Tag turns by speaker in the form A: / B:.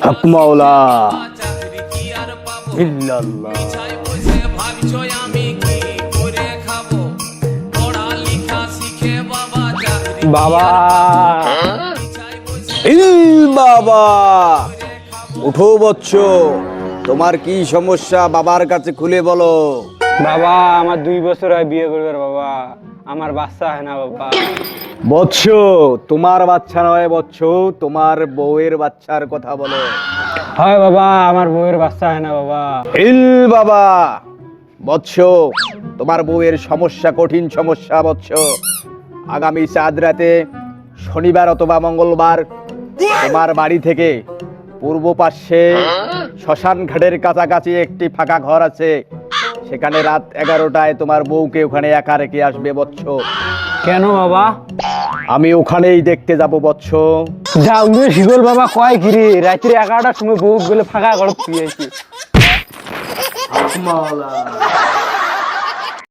A: হক মাওলা ইল্লাল্লাহ। বাবা বাবা উঠো বচ্চ, তোমার কি সমস্যা বাবার কাছে খুলে বলো।
B: বাবা আমার 2 বছর হয় বিয়ে করবে বাবা, আমার বাচ্চা হয় না বাবা।
A: বৎস, তোমার বাচ্চা নয় বৎস, তোমার বউয়ের বাচ্চার কথা বলো।
B: হয় বাবা, আমার বউয়ের বাচ্চা হয় না বাবা।
A: ইল বাবা বৎস, তোমার বউয়ের সমস্যা কঠিন সমস্যা বৎস। আগামী চাঁদ রাতে শনিবার অথবা মঙ্গলবার তোমার বাড়ি থেকে পূর্ব পাশে শ্মশান ঘাটের কাছাকাছি একটি ফাঁকা ঘর আছে, সেখানে রাত 11টায় তোমার বউকে ওখানে একা রেখে আসবে বৎস।
B: কেন বাবা?
A: আমি ওখানেই দেখতে যাব বৎস।
B: যাও শিগল বাবা, কয় গিরি রাত্রি 11টার সময় বউ বলে ফাঁকা ঘর শুয়েছি।